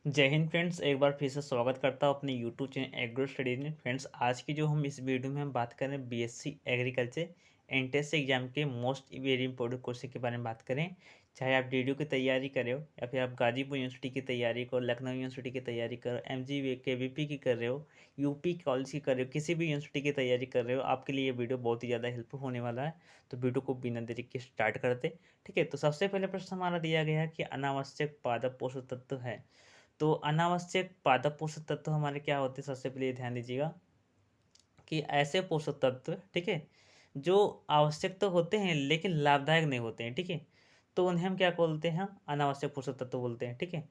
जय हिंद फ्रेंड्स, एक बार फिर से स्वागत करता हूँ अपने यूट्यूब चैनल एग्रो स्टडीज में। फ्रेंड्स, आज की जो हम इस वीडियो में हम बात करें बीएससी एग्रीकल्चर एंट्रेंस एग्जाम के मोस्ट वेरी इंपॉर्टेंट क्वेश्चन के बारे में बात करें। चाहे आप डीडीयू की तैयारी कर रहे हो या फिर आप गाजीपुर यूनिवर्सिटी की तैयारी करो, लखनऊ यूनिवर्सिटी की तैयारी करो, एमजी केवीपी की कर रहे हो, यूपी कॉलेज की कर रहे हो, किसी भी यूनिवर्सिटी की तैयारी कर रहे हो, आपके लिए ये वीडियो बहुत ही ज़्यादा हेल्पफुल होने वाला है। तो वीडियो को बिना देरी के स्टार्ट करते। ठीक है, तो सबसे पहले प्रश्न हमारा दिया गया है कि अनावश्यक पादप पोषक तत्व है। तो अनावश्यक पादप पोषक तत्व हमारे क्या होते हैं, सबसे पहले ध्यान दीजिएगा कि ऐसे पोषक तत्व, ठीक है, जो आवश्यक तो होते हैं लेकिन लाभदायक नहीं होते हैं। ठीक है, तो उन्हें हम क्या बोलते हैं, हम अनावश्यक पोषक तत्व बोलते हैं। ठीक है,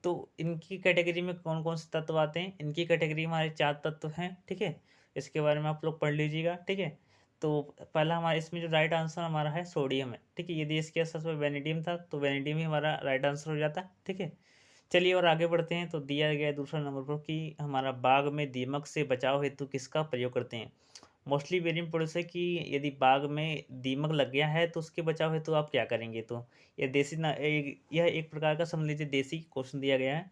तो इनकी कैटेगरी में कौन कौन से तत्व आते हैं, इनकी कैटेगरी हमारे 4 तत्व हैं। ठीक है, इसके बारे में आप लोग पढ़ लीजिएगा। ठीक है, तो पहला हमारा इसमें जो राइट आंसर हमारा है सोडियम है। ठीक है, यदि इसके आसपास में वेनेडियम था तो वेनेडियम ही हमारा राइट आंसर हो जाता। ठीक है, चलिए और आगे बढ़ते हैं। तो दिया गया है दूसरा नंबर पर कि हमारा बाग में दीमक से बचाव हेतु किसका प्रयोग करते हैं। मोस्टली वेरी इंपॉर्टेंट है कि यदि बाग में दीमक लग गया है तो उसके बचाव हेतु आप क्या करेंगे। तो ये यह एक प्रकार का समझ लीजिए देसी क्वेश्चन दिया गया है।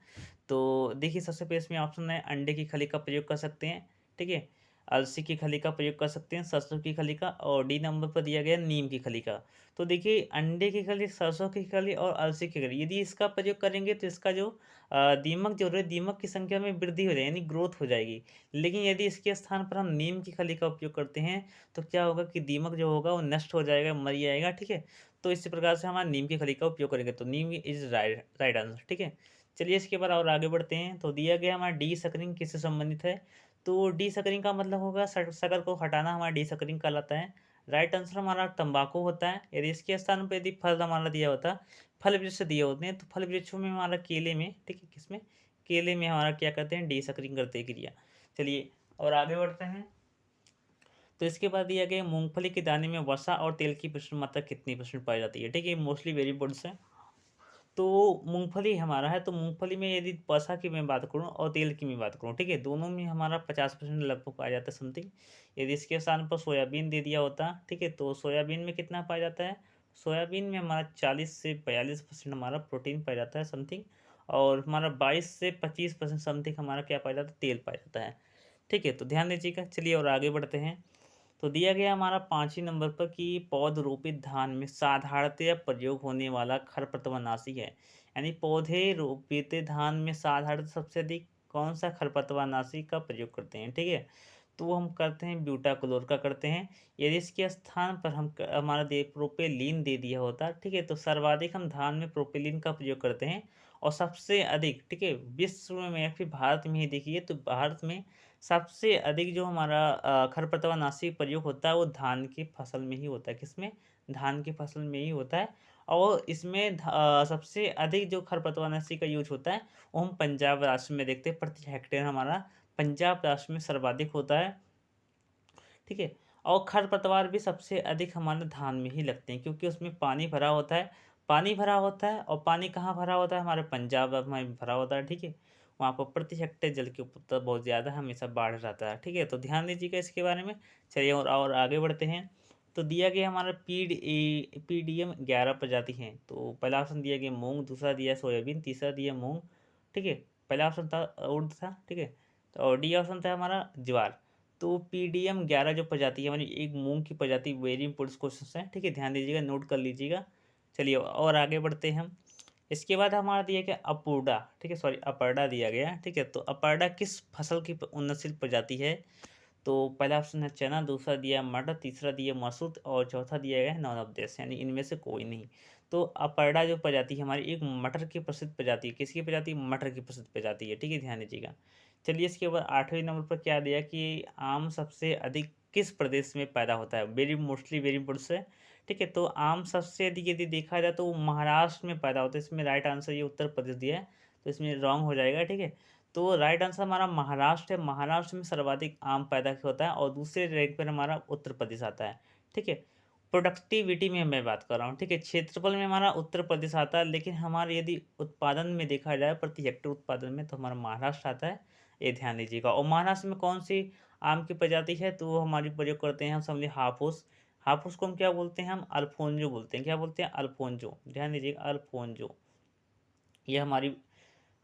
तो देखिए, सबसे पहले इसमें ऑप्शन है अंडे की खली का प्रयोग कर सकते हैं। ठीक है, अलसी की खली का प्रयोग कर सकते हैं, सरसों की खली का, और डी नंबर पर दिया गया नीम की खली का। तो देखिए, अंडे की खली, सरसों की खली और अलसी की खली, यदि इसका प्रयोग करेंगे तो इसका जो दीमक जो है, दीमक की संख्या में वृद्धि हो जाएगी, यानी ग्रोथ हो जाएगी। लेकिन यदि इसके स्थान पर हम नीम की खली का उपयोग करते हैं तो क्या होगा कि दीमक जो होगा वो नष्ट हो जाएगा, मर जाएगा। ठीक है, तो इसी प्रकार से हमारा नीम की खली का उपयोग करेंगे। तो नीम इज राइट राइट आंसर। ठीक है, चलिए इसके बाद और आगे बढ़ते हैं। तो दिया गया हमारा डी सकरिंग किससे संबंधित है। तो डी सकरिंग का मतलब होगा शक्कर को हटाना, हमारा डी सकरिंग कहलाता है। राइट आंसर हमारा तंबाकू होता है। यदि इसके स्थान पर यदि फल हमारा दिया होता, फल वृक्ष दिए होते हैं, तो फल वृक्षों में हमारा केले में, ठीक है, किसमें, केले में हमारा क्या करते हैं, डी सकरिंग करते हैं क्रिया। चलिए और आगे बढ़ते हैं। तो इसके बाद दिया गया मूंगफली के दाने में वसा और तेल की % मात्रा कितनी % पाई जाती है। ठीक है, मोस्टली वेरी इंपॉर्टेंट है। तो मूंगफली हमारा है, तो मूंगफली में यदि वसा की मैं बात करूं और तेल की मैं बात करूं, ठीक है, दोनों में हमारा 50% लगभग पाया जाता है समथिंग। यदि इसके स्थान पर सोयाबीन दे दिया होता, ठीक है, तो सोयाबीन में कितना पाया जाता है, सोयाबीन में हमारा 40 से 42% हमारा प्रोटीन पाया जाता है समथिंग, और हमारा 22 से 25% समथिंग हमारा क्या पाया जाता है, तेल पाया जाता है। ठीक है, तो ध्यान दीजिएगा। चलिए और आगे बढ़ते हैं। तो दिया गया हमारा 5वें नंबर पर कि पौधरोपित धान में साधारणतया प्रयोग होने वाला खरपतवारनाशी है। यानी पौधे रोपित धान में साधारण सबसे अधिक कौन सा खरपतवारनाशी का प्रयोग करते हैं। ठीक है, तो वो हम करते हैं ब्यूटाक्लोर का करते हैं। यदि इसके स्थान पर हमारा दे प्रोपेलिन दे दिया होता, ठीक है, तो सर्वाधिक हम धान में प्रोपेलिन का प्रयोग करते हैं। और सबसे अधिक, ठीक है, विश्व में या फिर भारत में ही देखिए तो भारत में सबसे अधिक जो हमारा खरपतवारनाशी प्रयोग होता है वो धान की फसल में ही होता है। किसमें, धान की फसल में ही होता है। और इसमें सबसे अधिक जो खरपतवारनाशी का यूज होता है वो हम पंजाब राष्ट्र में देखते हैं। प्रति हेक्टेयर हमारा पंजाब राष्ट्र में सर्वाधिक होता है। ठीक है, और खरपतवार भी सबसे अधिक हमारे धान में ही लगते हैं क्योंकि उसमें पानी भरा होता है। पानी भरा होता है, और पानी कहाँ भरा होता है, हमारे पंजाब में भरा होता है। ठीक है, वहाँ पर प्रति हेक्टेयर जल की उपलब्धता बहुत ज़्यादा है, हमेशा बाढ़ रहता है। ठीक है, तो ध्यान दीजिएगा इसके बारे में। चलिए और आगे बढ़ते हैं। तो दिया गया हमारा पीडीएम 11 प्रजाति हैं। तो पहला ऑप्शन दिया गया मूंग, दूसरा दिया सोयाबीन, तीसरा दिया मूंग। ठीक है, पहला ऑप्शन था उर्द था। ठीक है, तो और डी ऑप्शन था हमारा ज्वार। तो पीडीएम 11 जो प्रजाति है हमारी, एक मूंग की प्रजाति, वेरी इंपॉर्टेंट क्वेश्चन है। ठीक है, ध्यान दीजिएगा, नोट कर लीजिएगा। चलिए और आगे बढ़ते हैं हम। इसके बाद हमारा दिया गया अपूर्डा, ठीक है, सॉरी अपर्डा दिया गया। ठीक है, तो अपर्डा किस फसल की उन्नतशील प्रजाति है। तो पहला ऑप्शन है चना, दूसरा दिया मटर, तीसरा दिया मसूर, और चौथा दिया गया है नॉन ऑफ दिस, यानी इनमें से कोई नहीं। तो अपर्डा जो प्रजाति है हमारी, एक मटर की प्रसिद्ध प्रजाति है। किसकी प्रजाति, मटर की प्रसिद्ध प्रजाति है। ठीक है, ध्यान दीजिएगा। चलिए इसके बाद 8वें नंबर पर क्या दिया कि आम सबसे अधिक किस प्रदेश में पैदा होता है। वेरी मोस्टली वेरी इंपॉर्टेंट है। ठीक है, तो आम सबसे अधिक यदि देखा जाए तो वो महाराष्ट्र में पैदा होता है। इसमें राइट आंसर ये उत्तर प्रदेश दिया है, तो इसमें रॉन्ग हो जाएगा। ठीक है, तो राइट आंसर हमारा महाराष्ट्र है। महाराष्ट्र में सर्वाधिक आम पैदा होता है, और दूसरे रैंक पर हमारा उत्तर प्रदेश आता है। ठीक है, प्रोडक्टिविटी में मैं बात कर रहा हूँ। ठीक है, क्षेत्रफल में हमारा उत्तर प्रदेश आता है, लेकिन हमारे यदि उत्पादन में देखा जाए प्रति हेक्टेयर उत्पादन में, तो हमारा महाराष्ट्र आता है। ये ध्यान दीजिएगा। और महाराष्ट्र में कौन सी आम की प्रजाति है, तो वो हमारी प्रयोग करते हैं हम समझे हापुस। हापुस को हम क्या बोलते हैं, हम अल्फोंजो बोलते हैं। क्या बोलते हैं, अल्फोंजो। ध्यान दीजिएगा, अल्फोंजो, ये हमारी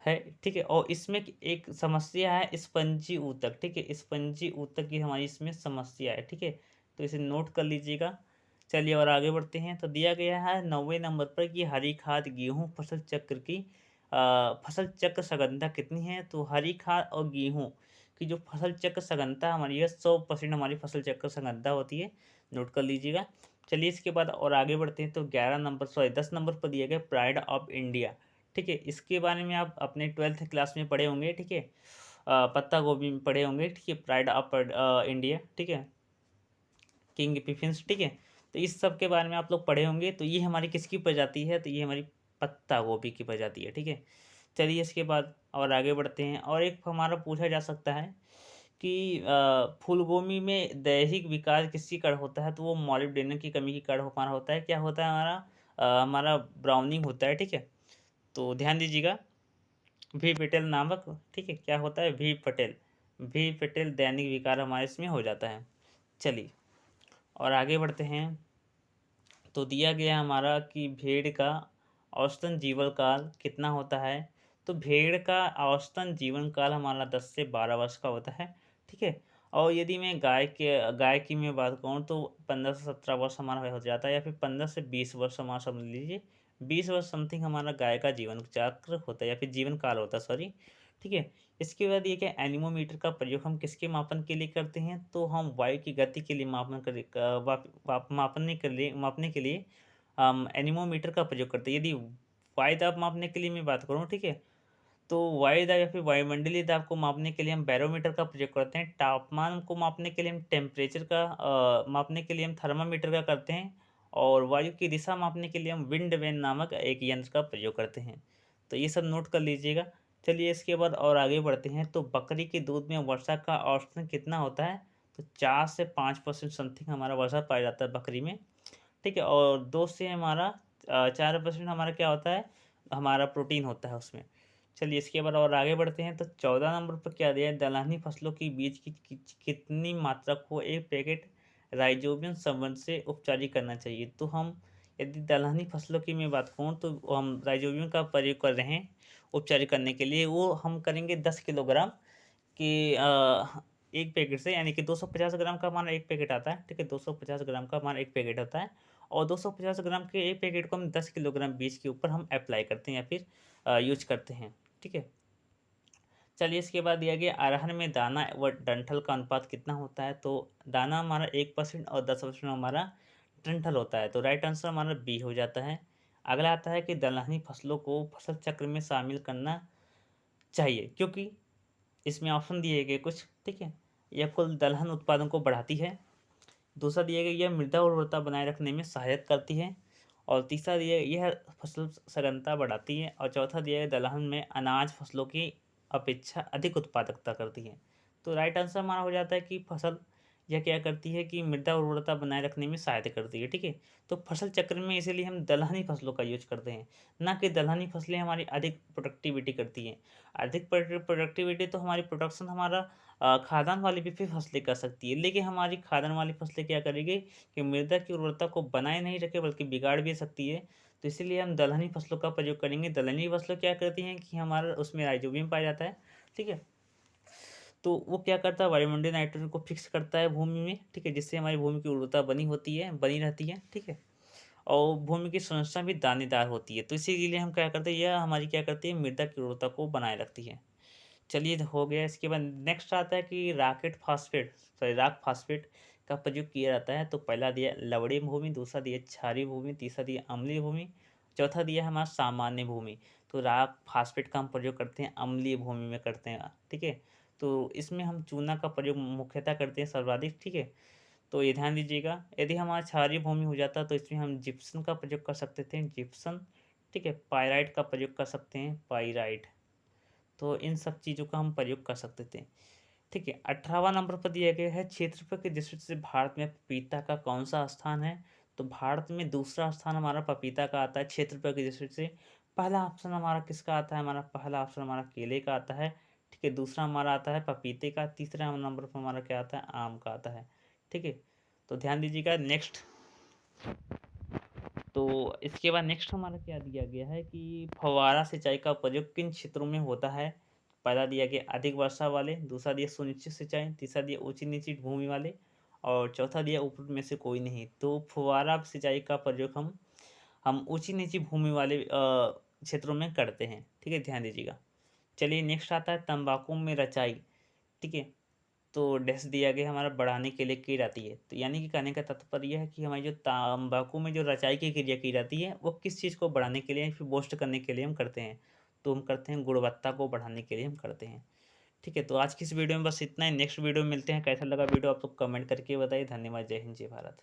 है, ठीक है। और इसमें एक समस्या है स्पंजी ऊतक, ठीक है, स्पंजी ऊतक की हमारी इसमें समस्या है, ठीक है। तो इसे नोट कर लीजिएगा। चलिए और आगे बढ़ते हैं। तो दिया गया है 90वें नंबर पर कि हरी खाद गेहूँ फसल चक्र की फसल चक्र सघनता कितनी है। तो हरी खाद और गेहूँ की जो फसल चक्र सघनता हमारी है 100% हमारी फसल चक्र सघनता होती है, नोट कर लीजिएगा। चलिए इसके बाद और आगे बढ़ते हैं। तो 10 नंबर पर दिया गया प्राइड ऑफ इंडिया, ठीक है। इसके बारे में आप अपने 12th क्लास में पढ़े होंगे, ठीक है। पत्ता गोभी में पढ़े होंगे, ठीक है। प्राइड ऑफ इंडिया, ठीक है, किंग पिफिन्स, ठीक है। तो इस सब के बारे में आप लोग पढ़े होंगे। तो ये हमारी किसकी प्रजाति है, तो ये हमारी पत्ता गोभी की प्रजाति है, ठीक है। चलिए इसके बाद और आगे बढ़ते हैं। और एक हमारा पूछा जा सकता है कि फूलगोभी में दैहिक विकास किसकी कारण होता है। तो वो मॉलिब्डेनम की कमी के कारण हमारा होता है। क्या होता है हमारा हमारा ब्राउनिंग होता है, ठीक है। तो ध्यान दीजिएगा, वी पटेल नामक, ठीक है, क्या होता है वी पटेल दैनिक विकार हमारे इसमें हो जाता है। चलिए और आगे बढ़ते हैं। तो दिया गया हमारा कि भेड़ का औसतन जीवन काल कितना होता है। तो भेड़ का औसतन जीवन काल हमारा 10 से 12 वर्ष का होता है, ठीक है। और यदि मैं गाय की मैं बात करूँ तो 15 से 17 वर्ष हमारा हो जाता है, या फिर 15 से 20 वर्ष हमारा समझ लीजिए, 20 वर्ष समथिंग हमारा गाय का जीवन चक्र होता है या फिर जीवन काल होता है, सॉरी, ठीक है। इसके बाद ये क्या एनीमोमीटर का प्रयोग हम किसके मापन के लिए करते हैं। तो हम वायु की गति के लिए मापने के लिए हम एनीमोमीटर का प्रयोग करते हैं। यदि वायु दाब मापने के लिए मैं बात करूँ, ठीक है, तो वायु दाब या फिर वायुमंडलीय दाब को मापने के लिए हम बैरोमीटर का प्रयोग करते हैं। तापमान को मापने के लिए हम टेम्परेचर का मापने के लिए हम थर्मामीटर का करते हैं। और वायु की दिशा मापने के लिए हम विंड वैन नामक एक यंत्र का प्रयोग करते हैं। तो ये सब नोट कर लीजिएगा। चलिए इसके बाद और आगे बढ़ते हैं। तो बकरी के दूध में वर्षा का औसतन कितना होता है। तो 4 से 5% समथिंग हमारा वर्षा पाया जाता है बकरी में, ठीक है। और 2 से हमारा 4% हमारा क्या होता है, हमारा प्रोटीन होता है उसमें। चलिए इसके बाद और आगे बढ़ते हैं। तो 14 नंबर पर क्या दिया है, दलहनी फसलों की बीज की कितनी मात्रा को एक पैकेट राइजोबियम संबंध से उपचारित करना चाहिए। तो हम यदि दलहनी फसलों की मैं बात करूँ तो हम राइजोबियम का प्रयोग कर रहे हैं उपचारित करने के लिए, वो हम करेंगे 10 किलोग्राम कि एक पैकेट से, यानी कि 250 ग्राम का हमारा एक पैकेट आता है, ठीक है। 250 ग्राम का हमारा एक पैकेट होता है। और 250 ग्राम के एक पैकेट को हम 10 किलोग्राम बीज के ऊपर हम अप्लाई करते हैं या फिर यूज करते हैं, ठीक है। चलिए इसके बाद दिया गया अरहर में दाना व डंठल का अनुपात कितना होता है। तो दाना हमारा 1% और 10% हमारा डंठल होता है। तो राइट आंसर हमारा बी हो जाता है। अगला आता है कि दलहनी फसलों को फसल चक्र में शामिल करना चाहिए, क्योंकि इसमें ऑप्शन दिए गए कुछ, ठीक है। यह कुल दलहन उत्पादन को बढ़ाती है। दूसरा दिया गया यह मृदा उर्वरता बनाए रखने में सहायता करती है। और तीसरा दिया यह फसल सघनता बढ़ाती है। और चौथा दिया गया दलहन में अनाज फसलों की अपेक्षा अधिक उत्पादकता करती है। तो राइट आंसर हमारा हो जाता है कि फसल यह क्या करती है कि मृदा उर्वरता बनाए रखने में सहायता करती है, ठीक है। तो फसल चक्र में इसीलिए हम दलहनी फसलों का यूज करते हैं, ना कि दलहनी फसलें हमारी अधिक प्रोडक्टिविटी करती हैं। अधिक प्रोडक्टिविटी तो हमारी प्रोडक्शन हमारा खाद्यान्न वाली भी फसलें कर सकती है, लेकिन हमारी खाद्यान्न वाली फसलें क्या करेगी कि मृदा की उर्वरता को बनाए नहीं रखे बल्कि बिगाड़ भी सकती है। तो इसीलिए हम दलहनी फसलों का प्रयोग करेंगे। दलहनी फसलें क्या करती हैं कि हमारा उसमें राइजोबियम पाया जाता है, ठीक है। तो वो क्या करता है, वायुमंडलीय नाइट्रोजन को फिक्स करता है भूमि में, ठीक है, जिससे हमारी भूमि की उर्वरता बनी रहती है, ठीक है। और भूमि की संरचना भी दानेदार होती है। तो इसीलिए हम क्या करते हैं, यह हमारी क्या करती है, मृदा की उर्वरता को बनाए रखती है। चलिए हो गया। इसके बाद नेक्स्ट आता है कि राक फास्फेट का प्रयोग किया जाता है। तो पहला दिया लवणीय भूमि, दूसरा दिया क्षारीय भूमि, तीसरा दिया अम्लीय भूमि, चौथा दिया हमारा सामान्य भूमि। तो राक फास्फेट का हम प्रयोग करते हैं अम्लीय भूमि में करते हैं, ठीक है। तो इसमें हम चूना का प्रयोग मुख्यतः करते हैं सर्वाधिक, ठीक है। तो ये ध्यान दीजिएगा। यदि हमारा क्षारीय भूमि हो जाता तो इसमें हम जिप्सम का प्रयोग कर सकते थे, जिप्सम, ठीक है। पाइराइट का प्रयोग कर सकते हैं, पाइराइट। तो इन सब चीज़ों का हम प्रयोग कर सकते थे, ठीक है। 18वां नंबर पर दिया गया है क्षेत्रफल की दृष्टि से भारत में पपीता का कौन सा स्थान है। तो भारत में दूसरा स्थान हमारा पपीता का आता है क्षेत्रफल की दृष्टि से। पहला ऑप्शन हमारा किसका आता है, हमारा पहला ऑप्शन हमारा केले का आता है, ठीक है। दूसरा हमारा आता है पपीते का, तीसरा नंबर पर हमारा क्या आता है, आम का आता है, ठीक है। तो ध्यान दीजिएगा। नेक्स्ट तो इसके बाद नेक्स्ट हमारा क्या दिया गया है कि फव्वारा सिंचाई का प्रयोग किन क्षेत्रों में होता है? पहला दिया गया अधिक वर्षा वाले, दूसरा दिया सुनिश्चित सिंचाई, तीसरा दिया ऊँची-नीची भूमि वाले और चौथा दिया ऊपर में से कोई नहीं। तो फव्वारा सिंचाई का प्रयोग हम ऊँची-नीची भूमि वाले क्षेत्रों में करते हैं। ठीक है? ध्यान दीजिएगा। चलिए नेक्स्ट आता है तंबाकू में रचाई। ठीक है? तो डैश दिया गया हमारा बढ़ाने के लिए की जाती है। तो यानी कि कहने का तात्पर्य ये है कि हमारी जो तम्बाकू में जो रचाई की क्रिया की जाती है, वो किस चीज़ को बढ़ाने के लिए फिर बूस्ट करने के लिए हम करते हैं। तो हम करते हैं गुणवत्ता को बढ़ाने के लिए हम करते हैं। ठीक है? तो आज की इस वीडियो में बस इतना ही। नेक्स्ट वीडियो में मिलते हैं। कैसा लगा वीडियो आप लोग कमेंट करके बताइए। धन्यवाद। जय हिंद, जय भारत।